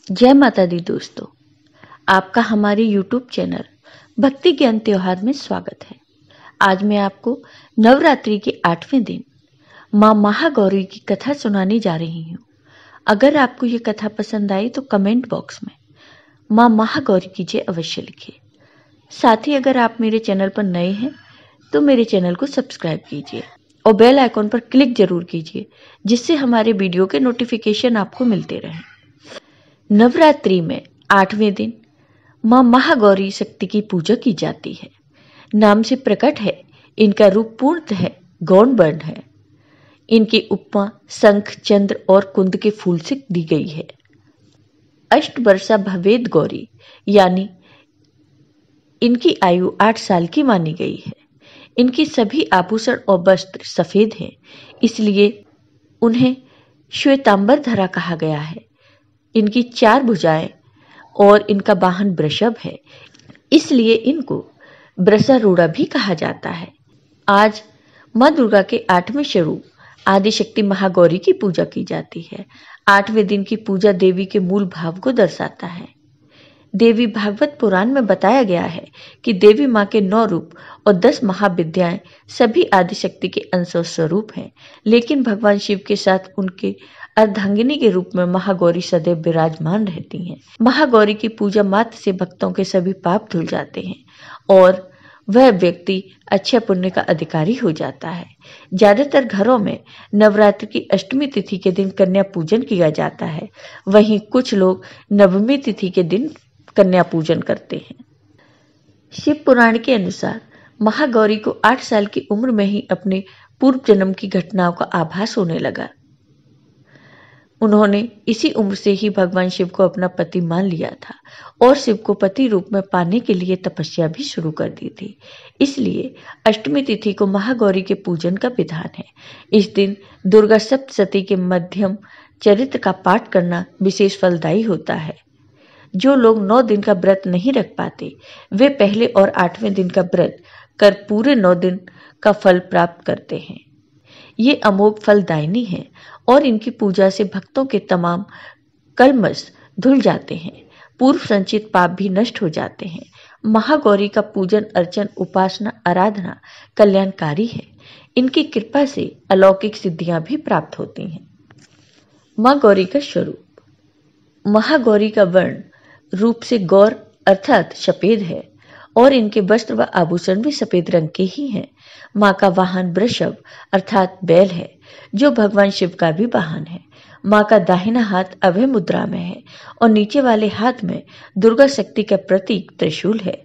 जय माता दी दोस्तों, आपका हमारे YouTube चैनल भक्ति ज्ञान त्योहार में स्वागत है। आज मैं आपको नवरात्रि के 8वें दिन माँ महागौरी की कथा सुनाने जा रही हूँ। अगर आपको ये कथा पसंद आई तो कमेंट बॉक्स में माँ महागौरी की जय अवश्य लिखिए। साथ ही अगर आप मेरे चैनल पर नए हैं तो मेरे चैनल को सब्सक्राइब कीजिए और बेल आइकॉन पर क्लिक जरूर कीजिए, जिससे हमारे वीडियो के नोटिफिकेशन आपको मिलते रहें। नवरात्रि में 8वें दिन माँ महागौरी शक्ति की पूजा की जाती है। नाम से प्रकट है, इनका रूप पूर्णतः गौण वर्ण है। इनकी उपमा शंख, चंद्र और कुंद के फूल से दी गई है। अष्टवर्षा भवेद गौरी यानी इनकी आयु 8 साल की मानी गई है। इनकी सभी आभूषण और वस्त्र सफेद हैं, इसलिए उन्हें श्वेतांबर धरा कहा गया है। इनकी 4 भुजाएं और इनका वाहन वृषभ है, इसलिए इनको वृषारूढ़ा भी कहा जाता है। आज माँ दुर्गा के 8वें स्वरूप आदिशक्ति महागौरी की पूजा की जाती है। 8वें दिन की पूजा देवी के मूल भाव को दर्शाता है। देवी भागवत पुराण में बताया गया है कि देवी माँ के 9 रूप और 10 महाविद्याएं सभी आदिशक्ति के अंश और स्वरूप हैं, लेकिन भगवान शिव के साथ उनके अर्धांगिनी के रूप में महागौरी सदैव विराजमान रहती हैं। महागौरी की पूजा मात्र से भक्तों के सभी पाप धुल जाते हैं और वह व्यक्ति अच्छे पुण्य का अधिकारी हो जाता है। ज्यादातर घरों में नवरात्र की अष्टमी तिथि के दिन कन्या पूजन किया जाता है, वहीं कुछ लोग नवमी तिथि के दिन कन्या पूजन करते हैं। शिव पुराण के अनुसार महागौरी को 8 साल की उम्र में ही अपने पूर्व जन्म की घटनाओं का आभास होने लगा। उन्होंने इसी उम्र से ही भगवान शिव को अपना पति मान लिया था और शिव को पति रूप में पाने के लिए तपस्या भी शुरू कर दी थी। इसलिए अष्टमी तिथि को महागौरी के पूजन का विधान है। इस दिन दुर्गा सप्तशती के मध्यम चरित्र का पाठ करना विशेष फलदायी होता है। जो लोग 9 दिन का व्रत नहीं रख पाते, वे पहले और 8वें दिन का व्रत कर पूरे 9 दिन का फल प्राप्त करते हैं। ये अमोघ फलदायिनी है और इनकी पूजा से भक्तों के तमाम कलमश धुल जाते हैं, पूर्व संचित पाप भी नष्ट हो जाते हैं। महागौरी का पूजन अर्चन, उपासना, आराधना कल्याणकारी है। इनकी कृपा से अलौकिक सिद्धियां भी प्राप्त होती हैं। माँ गौरी का स्वरूप। महागौरी का वर्ण रूप से गौर अर्थात सफेद है और इनके वस्त्र व आभूषण भी सफेद रंग के ही हैं। माँ का वाहन वृषभ अर्थात बैल है, जो भगवान शिव का भी वाहन है। माँ का दाहिना हाथ अभय मुद्रा में है और नीचे वाले हाथ में दुर्गा शक्ति का प्रतीक त्रिशूल है।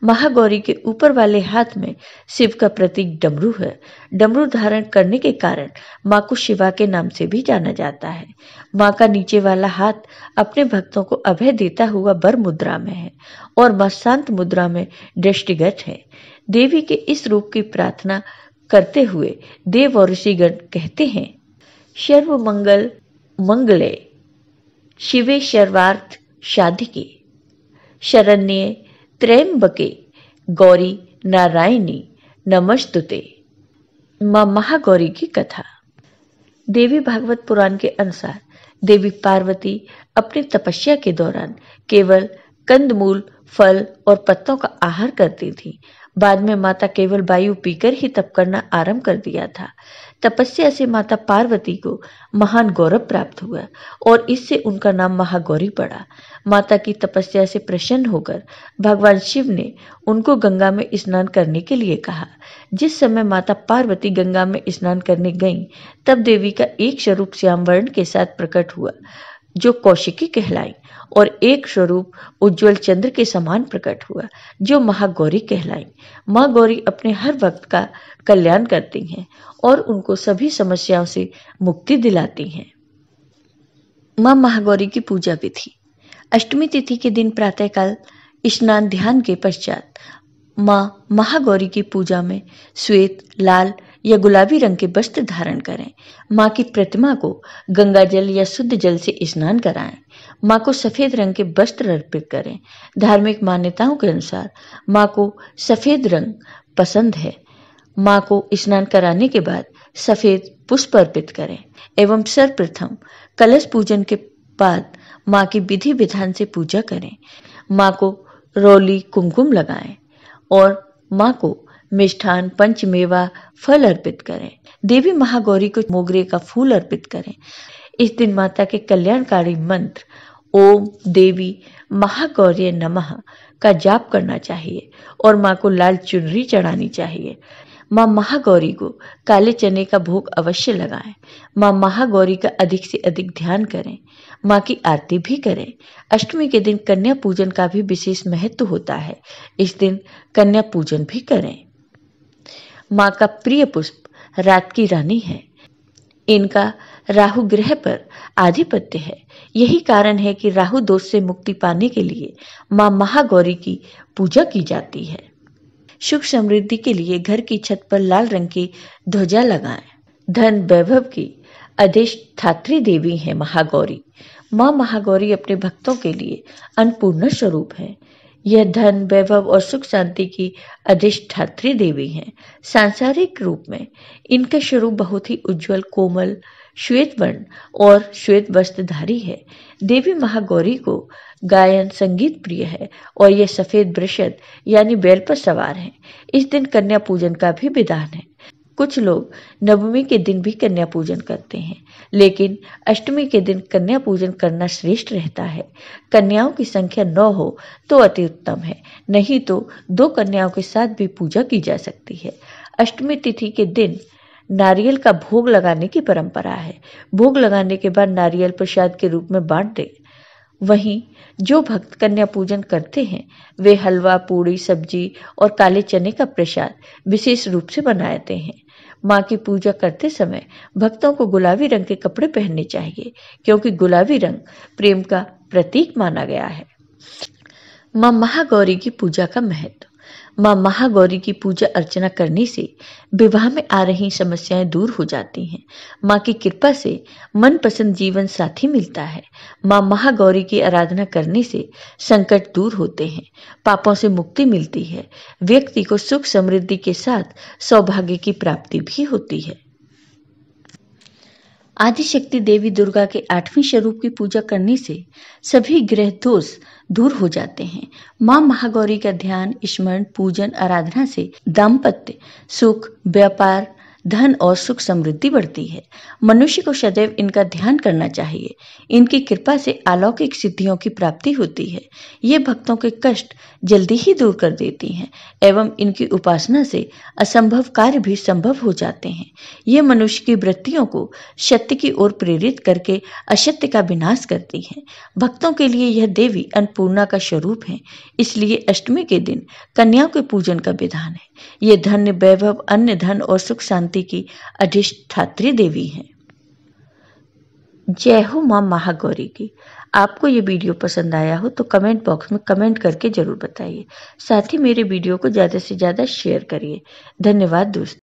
महागौरी के ऊपर वाले हाथ में शिव का प्रतीक डमरू है। डमरू धारण करने के कारण माँ को शिवा के नाम से भी जाना जाता है। माँ का नीचे वाला हाथ अपने भक्तों को अभय देता हुआ वर मुद्रा में है और माँ शांत मुद्रा में दृष्टिगत है। देवी के इस रूप की प्रार्थना करते हुए देव और ऋषिगण कहते हैं, सर्व मंगल मंगले शिवे सर्वार्थ साधिके शरण्ये त्र्यंबके गौरी नारायणी नमस्तुते। माँ महागौरी की कथा। देवी भागवत पुराण के अनुसार देवी पार्वती अपनी तपस्या के दौरान केवल कंदमूल, फल और पत्तों का आहार करती थी। बाद में माता केवल वायु पीकर ही तप करना आरंभ कर दिया था। तपस्या से माता पार्वती को महान गौरव प्राप्त हुआ और इससे उनका नाम महागौरी पड़ा। माता की तपस्या से प्रसन्न होकर भगवान शिव ने उनको गंगा में स्नान करने के लिए कहा। जिस समय माता पार्वती गंगा में स्नान करने गईं, तब देवी का एक स्वरूप श्याम वर्ण के साथ प्रकट हुआ, जो कौशिकी कहलाई, और एक स्वरूप उज्जवल चंद्र के समान प्रकट हुआ, जो महागौरी कहलाई। माँ गौरी अपने हर भक्त का कल्याण करती हैं और उनको सभी समस्याओं से मुक्ति दिलाती हैं। माँ महागौरी की पूजा विधि। अष्टमी तिथि के दिन प्रातःकाल स्नान ध्यान के पश्चात माँ महागौरी की पूजा में श्वेत, लाल या गुलाबी रंग के वस्त्र धारण करें। माँ की प्रतिमा को गंगा जल या शुद्ध जल से स्नान कराएं। माँ को सफेद रंग के वस्त्र अर्पित करें। धार्मिक मान्यताओं के अनुसार माँ को सफेद रंग पसंद है। माँ को स्नान कराने के बाद सफेद पुष्प अर्पित करें एवं सर्वप्रथम कलश पूजन के बाद माँ की विधि विधान से पूजा करें। माँ को रोली कुमकुम लगाएं और माँ को मिष्ठान पंचमेवा फल अर्पित करें। देवी महागौरी को मोगरे का फूल अर्पित करें। इस दिन माता के कल्याणकारी मंत्र ओम देवी महागौरी नमः का जाप करना चाहिए और माँ को लाल चुनरी चढ़ानी चाहिए। माँ महागौरी को काले चने का भोग अवश्य लगाएं। माँ महागौरी का अधिक से अधिक ध्यान करें। माँ की आरती भी करें। अष्टमी के दिन कन्या पूजन का भी विशेष महत्व होता है। इस दिन कन्या पूजन भी करें। माँ का प्रिय पुष्प रात की रानी है। इनका राहु ग्रह पर आधिपत्य है। यही कारण है कि राहु दोष से मुक्ति पाने के लिए माँ महागौरी की पूजा की जाती है। सुख समृद्धि के लिए घर की छत पर लाल रंग की ध्वजा लगाएं। धन वैभव की अधिष्ठात्री देवी है महागौरी। माँ महागौरी अपने भक्तों के लिए अन्नपूर्णा स्वरूप है। यह धन वैभव और सुख शांति की अधिष्ठात्री देवी हैं। सांसारिक रूप में इनका स्वरूप बहुत ही उज्जवल कोमल श्वेत वर्ण और श्वेत वस्त्रधारी है। देवी महागौरी को गायन संगीत प्रिय है और यह सफेद वृषद यानी बैल पर सवार है। इस दिन कन्या पूजन का भी विधान है। कुछ लोग नवमी के दिन भी कन्या पूजन करते हैं, लेकिन अष्टमी के दिन कन्या पूजन करना श्रेष्ठ रहता है। कन्याओं की संख्या 9 हो तो अति उत्तम है, नहीं तो 2 कन्याओं के साथ भी पूजा की जा सकती है। अष्टमी तिथि के दिन नारियल का भोग लगाने की परंपरा है। भोग लगाने के बाद नारियल प्रसाद के रूप में बांट दें। वहीं जो भक्त कन्या पूजन करते हैं वे हलवा पूड़ी सब्जी और काले चने का प्रसाद विशेष रूप से बनाते हैं। माँ की पूजा करते समय भक्तों को गुलाबी रंग के कपड़े पहनने चाहिए, क्योंकि गुलाबी रंग प्रेम का प्रतीक माना गया है। माँ महागौरी की पूजा का महत्व। माँ महागौरी की पूजा अर्चना करने से विवाह में आ रही समस्याएं दूर हो जाती हैं। माँ की कृपा से मनपसंद जीवन साथी मिलता है। माँ महागौरी की आराधना करने से संकट दूर होते हैं, पापों से मुक्ति मिलती है, व्यक्ति को सुख समृद्धि के साथ सौभाग्य की प्राप्ति भी होती है। आदिशक्ति देवी दुर्गा के 8वें स्वरूप की पूजा करने से सभी ग्रह दोष दूर हो जाते हैं। माँ महागौरी का ध्यान स्मरण पूजन आराधना से दाम्पत्य सुख व्यापार धन और सुख समृद्धि बढ़ती है। मनुष्य को सदैव इनका ध्यान करना चाहिए। इनकी कृपा से अलौकिक सिद्धियों की प्राप्ति होती है। ये भक्तों के कष्ट जल्दी ही दूर कर देती हैं एवं इनकी उपासना से असंभव कार्य भी संभव हो जाते हैं। ये मनुष्य की वृत्तियों को सत्य की ओर प्रेरित करके असत्य का विनाश करती है। भक्तों के लिए यह देवी अन्नपूर्णा का स्वरूप है। इसलिए अष्टमी के दिन कन्याओं के पूजन का विधान है। ये धन्य वैभव अन्य धन और सुख शांति की अधिष्ठात्री देवी है। जय हो माँ महागौरी की। आपको ये वीडियो पसंद आया हो तो कमेंट बॉक्स में कमेंट करके जरूर बताइए। साथ ही मेरे वीडियो को ज़्यादा से ज़्यादा शेयर करिए। धन्यवाद दोस्तों।